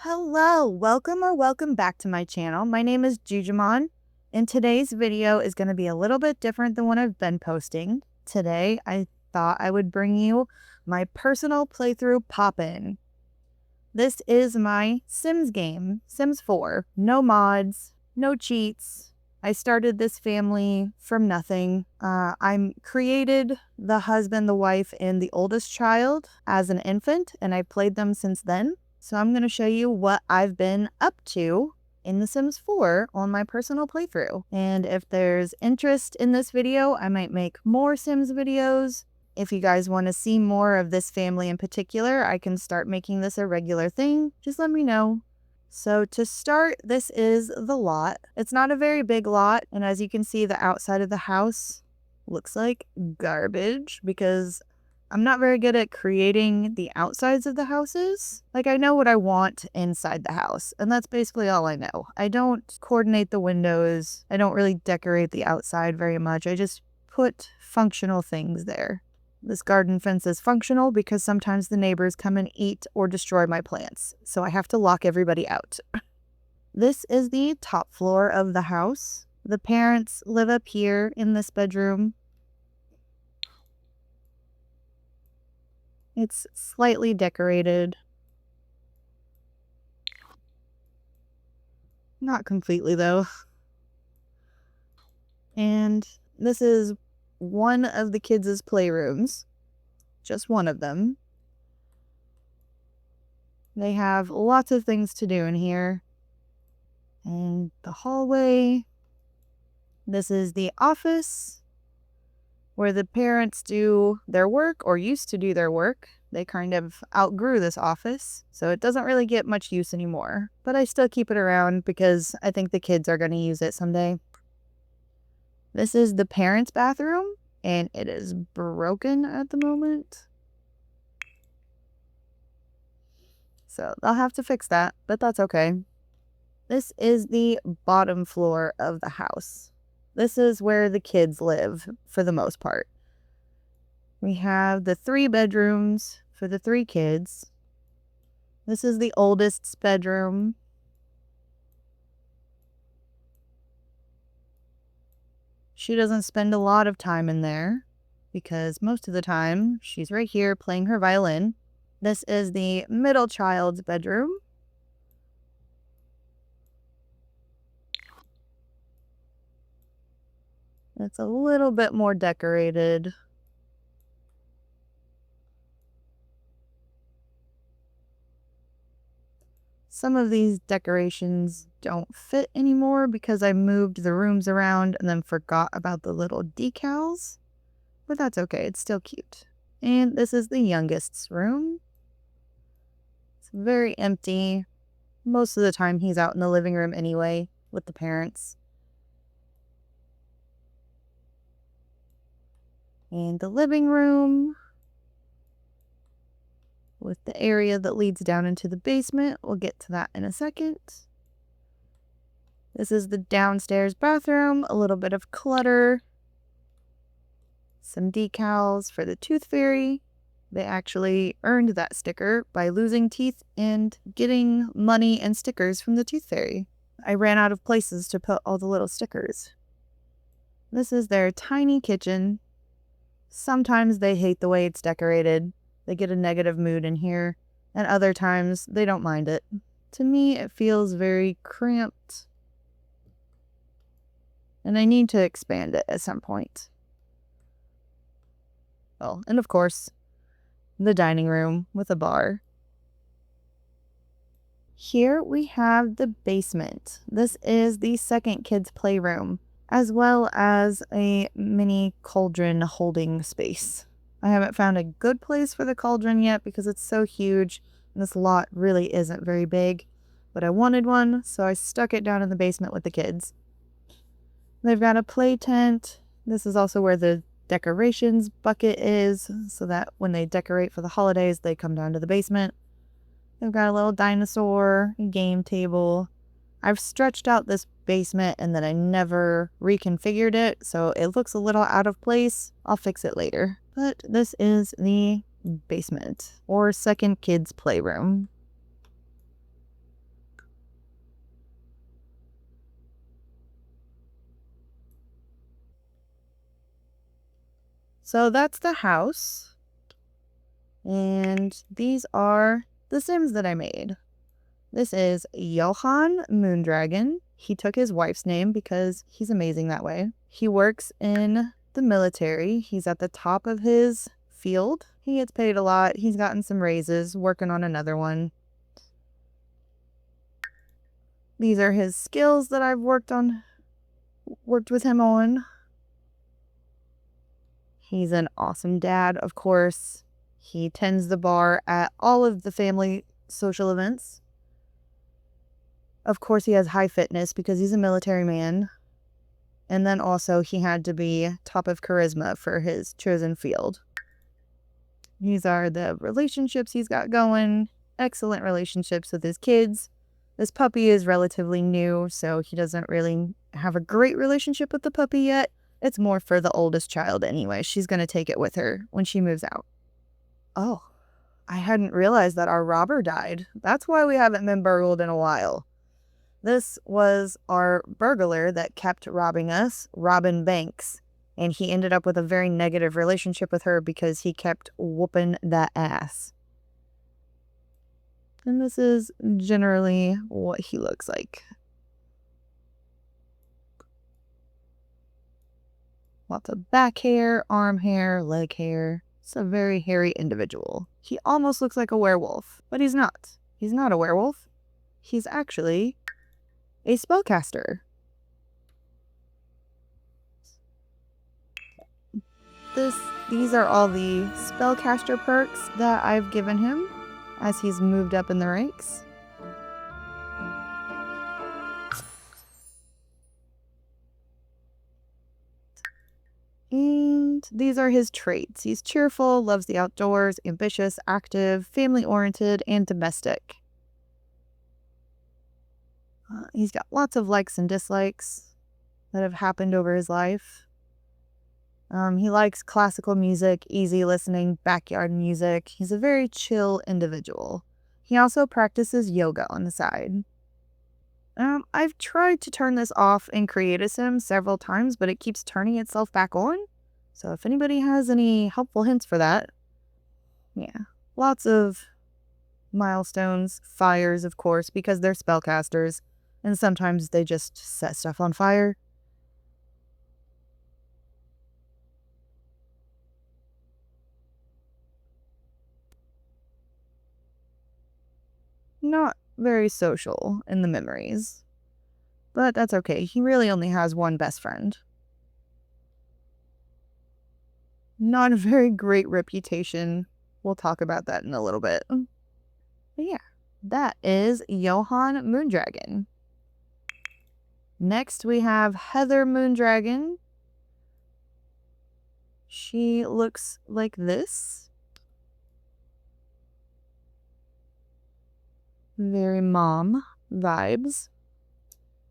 Hello, welcome or welcome back to my channel. My name is Jujamon, and today's video is going to be a little bit different than what I've been posting. Today, I thought I would bring you my personal playthrough pop-in. This is my Sims game, Sims 4. No mods, no cheats. I started this family from nothing. I created the husband, the wife, and the oldest child as an infant, and I played them since then. So I'm going to show you what I've been up to in The Sims 4 on my personal playthrough. And if there's interest in this video, I might make more Sims videos. If you guys want to see more of this family in particular, I can start making this a regular thing. Just let me know. So to start, this is the lot. It's not a very big lot, and as you can see, the outside of the house looks like garbage because I'm not very good at creating the outsides of the houses. Like, I know what I want inside the house, and that's basically all I know. I don't coordinate the windows. I don't really decorate the outside very much. I just put functional things there. This garden fence is functional because sometimes the neighbors come and eat or destroy my plants, so I have to lock everybody out. This is the top floor of the house. The parents live up here in this bedroom. It's slightly decorated. Not completely, though. And this is one of the kids' playrooms. Just one of them. They have lots of things to do in here. And the hallway. This is the office where the parents do their work, or used to do their work. They kind of outgrew this office, so it doesn't really get much use anymore. But I still keep it around because I think the kids are going to use it someday. This is the parents' bathroom, and it is broken at the moment. So they'll have to fix that, but that's okay. This is the bottom floor of the house. This is where the kids live for the most part. We have the 3 bedrooms for the 3 kids. This is the oldest's bedroom. She doesn't spend a lot of time in there because most of the time she's right here playing her violin. This is the middle child's bedroom. It's a little bit more decorated. Some of these decorations don't fit anymore because I moved the rooms around and then forgot about the little decals. But that's okay, it's still cute. And this is the youngest's room. It's very empty. Most of the time he's out in the living room anyway with the parents. And the living room with the area that leads down into the basement. We'll get to that in a second. This is the downstairs bathroom, a little bit of clutter. Some decals for the Tooth Fairy. They actually earned that sticker by losing teeth and getting money and stickers from the Tooth Fairy. I ran out of places to put all the little stickers. This is their tiny kitchen. Sometimes they hate the way it's decorated. They get a negative mood in here, and other times they don't mind it. To me, it feels very cramped, and I need to expand it at some point. Oh, and of course, the dining room with a bar. Here we have the basement. This is the second kids' playroom, as well as a mini cauldron holding space. I haven't found a good place for the cauldron yet because it's so huge, and this lot really isn't very big. But I wanted one, so I stuck it down in the basement with the kids. They've got a play tent. This is also where the decorations bucket is, so that when they decorate for the holidays, they come down to the basement. They've got a little dinosaur, game table. I've stretched out this basement and then I never reconfigured it, so it looks a little out of place. I'll fix it later. But this is the basement, or second kids' playroom. So that's the house. And these are the Sims that I made. This is Johan Moondragon. He took his wife's name because he's amazing that way. He works in the military. He's at the top of his field. He gets paid a lot. He's gotten some raises, working on another one. These are his skills that I've worked with him on. He's an awesome dad, of course. He tends the bar at all of the family social events. Of course, he has high fitness because he's a military man. And then also he had to be top of charisma for his chosen field. These are the relationships he's got going. Excellent relationships with his kids. This puppy is relatively new, so he doesn't really have a great relationship with the puppy yet. It's more for the oldest child anyway. She's going to take it with her when she moves out. Oh, I hadn't realized that our robber died. That's why we haven't been burgled in a while. This was our burglar that kept robbing us, Robin Banks. And he ended up with a very negative relationship with her because he kept whooping that ass. And this is generally what he looks like. Lots of back hair, arm hair, leg hair. It's a very hairy individual. He almost looks like a werewolf, but he's not. He's not a werewolf. He's actually a spellcaster. These are all the spellcaster perks that I've given him as he's moved up in the ranks. And these are his traits. He's cheerful, loves the outdoors, ambitious, active, family-oriented, and domestic. He's got lots of likes and dislikes that have happened over his life. He likes classical music, easy listening, backyard music. He's a very chill individual. He also practices yoga on the side. I've tried to turn this off in Create a Sim several times, but it keeps turning itself back on. So if anybody has any helpful hints for that, yeah. Lots of milestones, fires, of course, because they're spellcasters, and sometimes they just set stuff on fire. Not very social in the memories. But that's okay. He really only has one best friend. Not a very great reputation. We'll talk about that in a little bit. But yeah, that is Johan Moondragon. Next we have Heather Moondragon. She looks like this. Very mom vibes.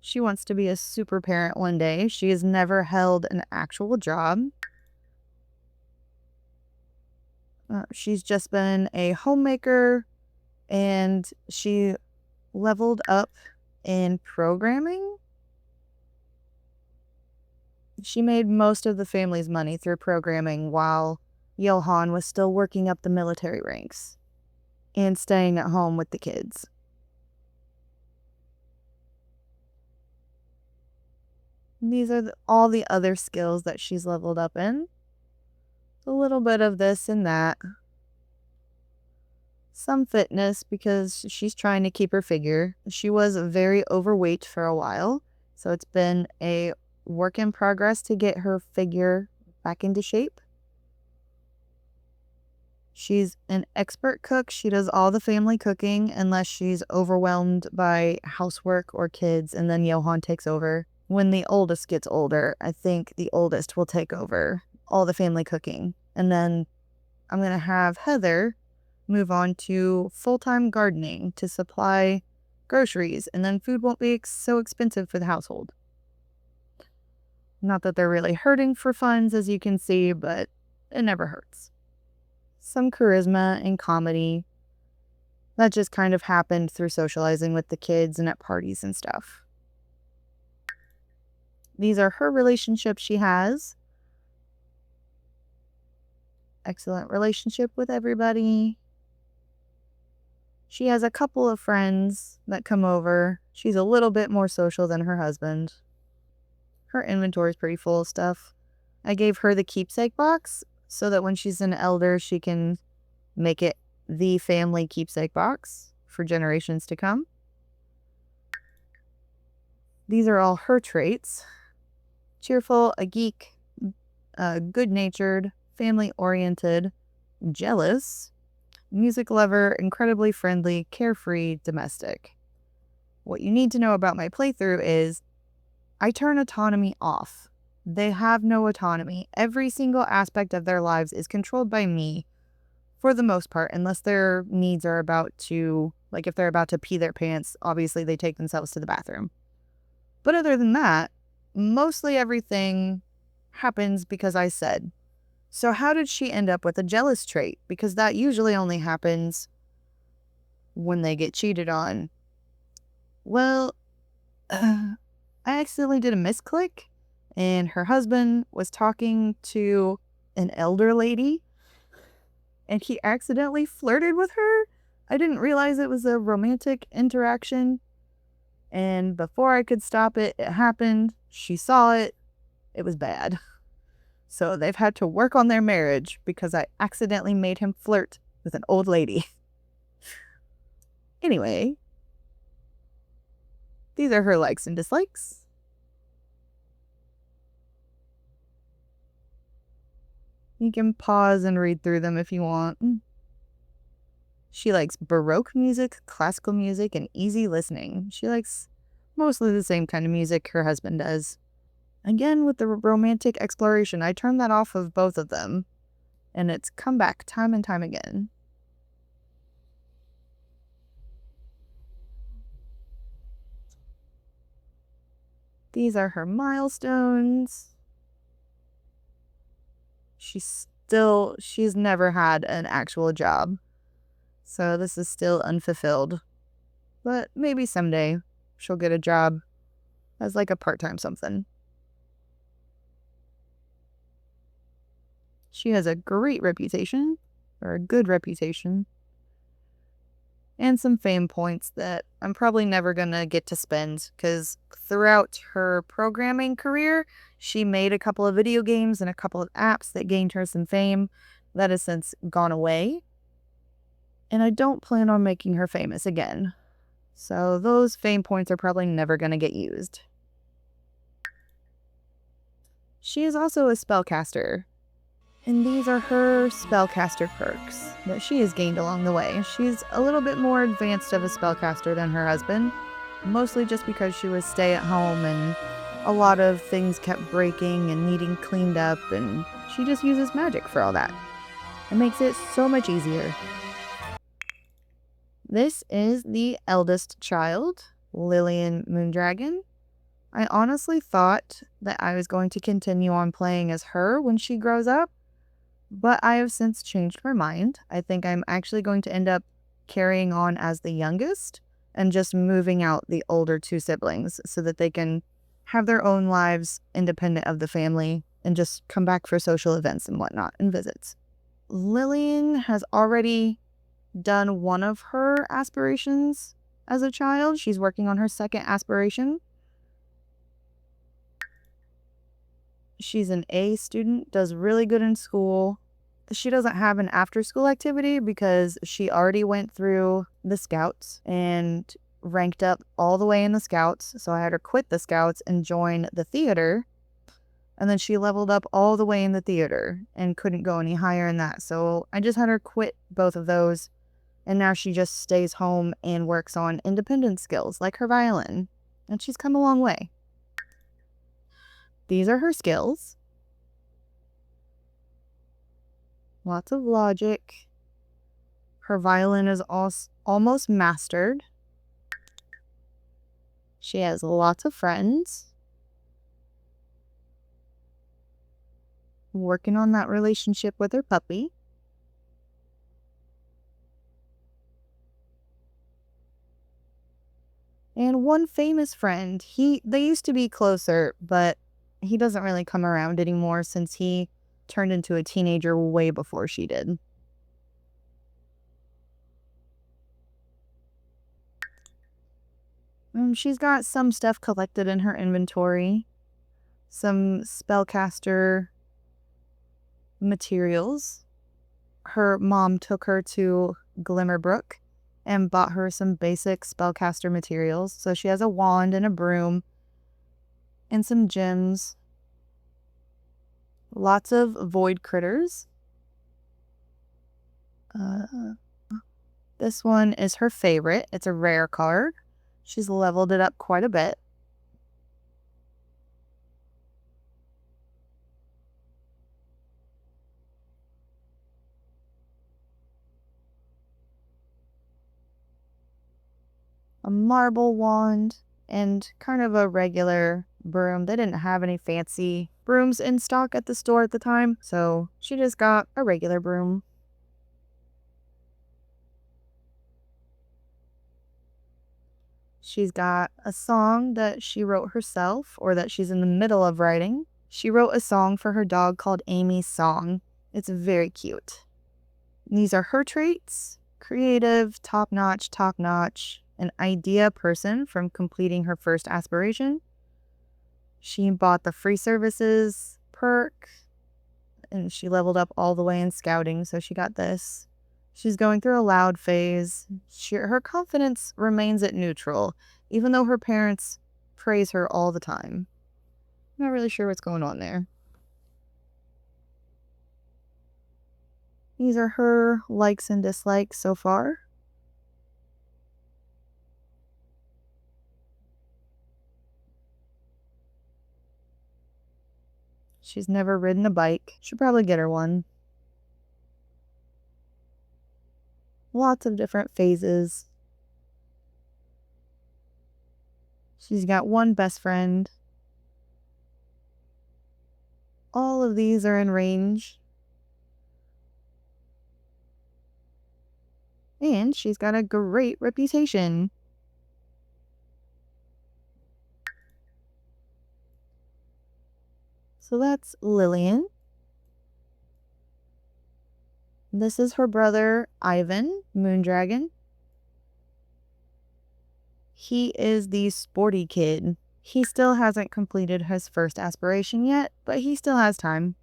She wants to be a super parent one day. She has never held an actual job. She's just been a homemaker, and she leveled up in programming. She made most of the family's money through programming while Johan was still working up the military ranks and staying at home with the kids. These are all the other skills that she's leveled up in. A little bit of this and that. Some fitness because she's trying to keep her figure. She was very overweight for a while, so it's been a work in progress to get her figure back into shape. She's an expert cook. She does all the family cooking unless she's overwhelmed by housework or kids, and then Johan takes over. When the oldest gets older, I think the oldest will take over all the family cooking. And then I'm going to have Heather move on to full-time gardening to supply groceries, and then food won't be so expensive for the household. Not that they're really hurting for funds, as you can see, but it never hurts. Some charisma and comedy. That just kind of happened through socializing with the kids and at parties and stuff. These are her relationships she has. excellent relationship with everybody. She has a couple of friends that come over. She's a little bit more social than her husband. Her inventory is pretty full of stuff. I gave her the keepsake box so that when she's an elder, she can make it the family keepsake box for generations to come. These are all her traits: cheerful, a geek, good-natured, family-oriented, jealous, music lover, incredibly friendly, carefree, domestic. What you need to know about my playthrough is I turn autonomy off. They have no autonomy. Every single aspect of their lives is controlled by me for the most part, unless their needs are about to, like if they're about to pee their pants, obviously they take themselves to the bathroom. But other than that, mostly everything happens because I said. So how did she end up with a jealous trait? Because that usually only happens when they get cheated on. Well, I accidentally did a misclick, and her husband was talking to an elder lady, and he accidentally flirted with her. I didn't realize it was a romantic interaction, and before I could stop it, it happened. She saw it. It was bad. So they've had to work on their marriage because I accidentally made him flirt with an old lady. Anyway, these are her likes and dislikes. You can pause and read through them if you want. She likes Baroque music, classical music, and easy listening. She likes mostly the same kind of music her husband does. Again, with the romantic exploration, I turned that off of both of them, and it's come back time and time again. These are her milestones. She's never had an actual job, so this is still unfulfilled. But maybe someday she'll get a job as like a part-time something. She has a great reputation, or a good reputation, and some fame points that I'm probably never going to get to spend because throughout her programming career, she made a couple of video games and a couple of apps that gained her some fame that has since gone away. And I don't plan on making her famous again. So those fame points are probably never going to get used. She is also a spellcaster. And these are her spellcaster perks that she has gained along the way. She's a little bit more advanced of a spellcaster than her husband, mostly just because she was stay-at-home and a lot of things kept breaking and needing cleaned up, and she just uses magic for all that. It makes it so much easier. This is the eldest child, Lillian Moondragon. I honestly thought that I was going to continue on playing as her when she grows up, but I have since changed my mind. I think I'm actually going to end up carrying on as the youngest and just moving out the older two siblings so that they can have their own lives independent of the family and just come back for social events and whatnot and visits. Lillian has already done one of her aspirations as a child. She's working on her second aspiration. She's an A student, does really good in school. She doesn't have an after-school activity because she already went through the Scouts and ranked up all the way in the Scouts. So I had her quit the Scouts and join the theater. And then she leveled up all the way in the theater and couldn't go any higher in that. So I just had her quit both of those. And now she just stays home and works on independent skills like her violin. And she's come a long way. These are her skills. Lots of logic. Her violin is almost mastered. She has lots of friends. Working on that relationship with her puppy. And one famous friend. They used to be closer, but he doesn't really come around anymore since he turned into a teenager way before she did. She's got some stuff collected in her inventory. Some spellcaster materials. Her mom took her to Glimmerbrook and bought her some basic spellcaster materials. So she has a wand and a broom and some gems. Lots of void critters. This one is her favorite. It's a rare card. She's leveled it up quite a bit. A marble wand and kind of a regular broom. They didn't have any fancy brooms in stock at the store at the time, so she just got a regular broom. She's got a song that she wrote herself, or that she's in the middle of writing. She wrote a song for her dog called Amy's Song. It's very cute. These are her traits: creative, top-notch, an idea person from completing her first aspiration. She bought the free services perk, and she leveled up all the way in scouting, so she got this. She's going through a loud phase. Her confidence remains at neutral, even though her parents praise her all the time. I'm not really sure what's going on there. These are her likes and dislikes so far. She's never ridden a bike. Should probably get her one. Lots of different phases. She's got one best friend. All of these are in range. And she's got a great reputation. So that's Lillian. This is her brother, Ivan, Moondragon. He is the sporty kid. He still hasn't completed his first aspiration yet, but he still has time.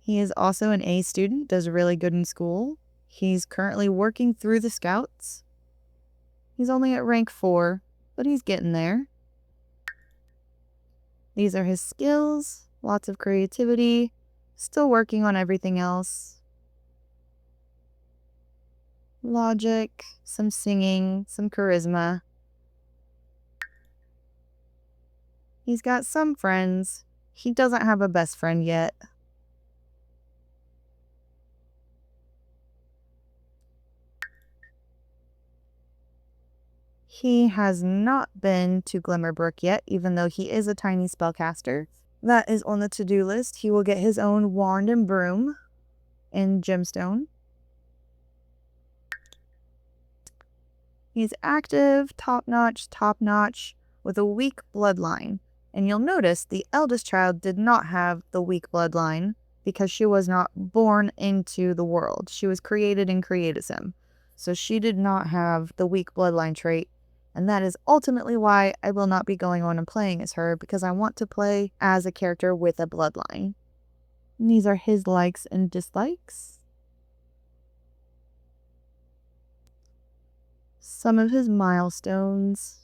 He is also an A student, does really good in school. He's currently working through the scouts. He's only at rank 4, but he's getting there. These are his skills, lots of creativity, still working on everything else. Logic, some singing, some charisma. He's got some friends. He doesn't have a best friend yet. He has not been to Glimmerbrook yet, even though he is a tiny spellcaster. That is on the to-do list. He will get his own wand and broom and gemstone. He's active, top-notch, with a weak bloodline. And you'll notice the eldest child did not have the weak bloodline because she was not born into the world. She was created in Creatism. So she did not have the weak bloodline trait. And that is ultimately why I will not be going on and playing as her, because I want to play as a character with a bloodline. And these are his likes and dislikes. Some of his milestones.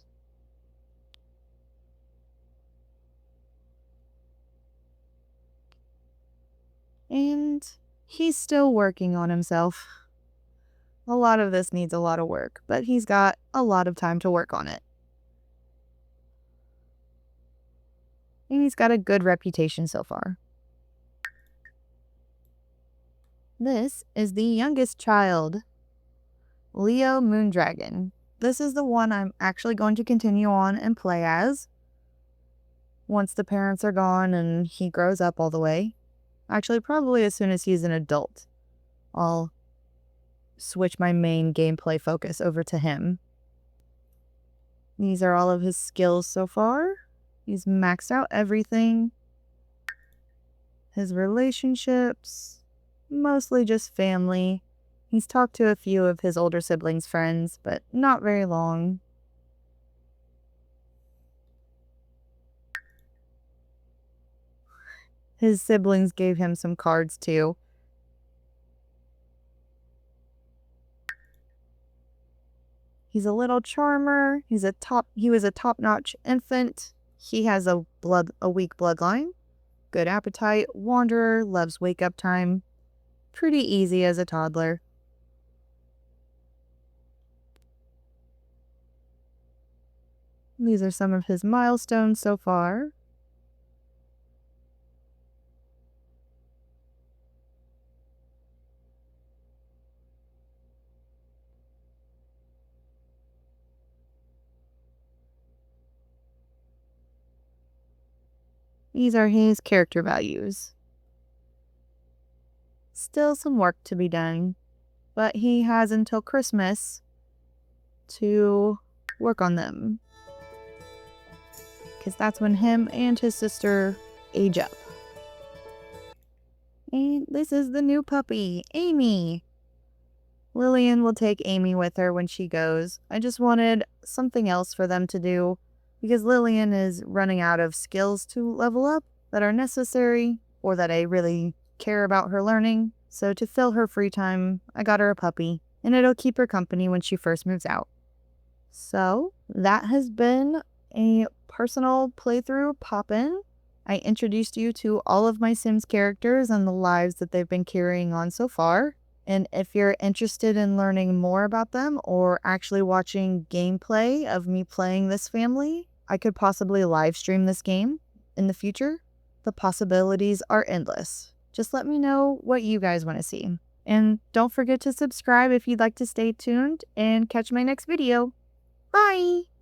And he's still working on himself. A lot of this needs a lot of work, but he's got a lot of time to work on it. And he's got a good reputation so far. This is the youngest child, Leo Moondragon. This is the one I'm actually going to continue on and play as once the parents are gone and he grows up all the way. Actually, probably as soon as he's an adult, I'll switch my main gameplay focus over to him. These are all of his skills so far. He's maxed out everything. His relationships, mostly just family. He's talked to a few of his older siblings' friends, but not very long. His siblings gave him some cards too. He's a little charmer. He was a top-notch infant. He has a weak bloodline, good appetite, wanderer, loves wake-up time. Pretty easy as a toddler. These are some of his milestones so far. These are his character values. Still some work to be done, but he has until Christmas to work on them, because that's when him and his sister age up. And this is the new puppy, Amy. Lillian will take Amy with her when she goes. I just wanted something else for them to do, because Lillian is running out of skills to level up that are necessary or that I really care about her learning. So to fill her free time, I got her a puppy, and it'll keep her company when she first moves out. So that has been a personal playthrough pop-in. I introduced you to all of my Sims characters and the lives that they've been carrying on so far. And if you're interested in learning more about them or actually watching gameplay of me playing this family, I could possibly live stream this game in the future. The possibilities are endless. Just let me know what you guys want to see. And don't forget to subscribe if you'd like to stay tuned and catch my next video. Bye!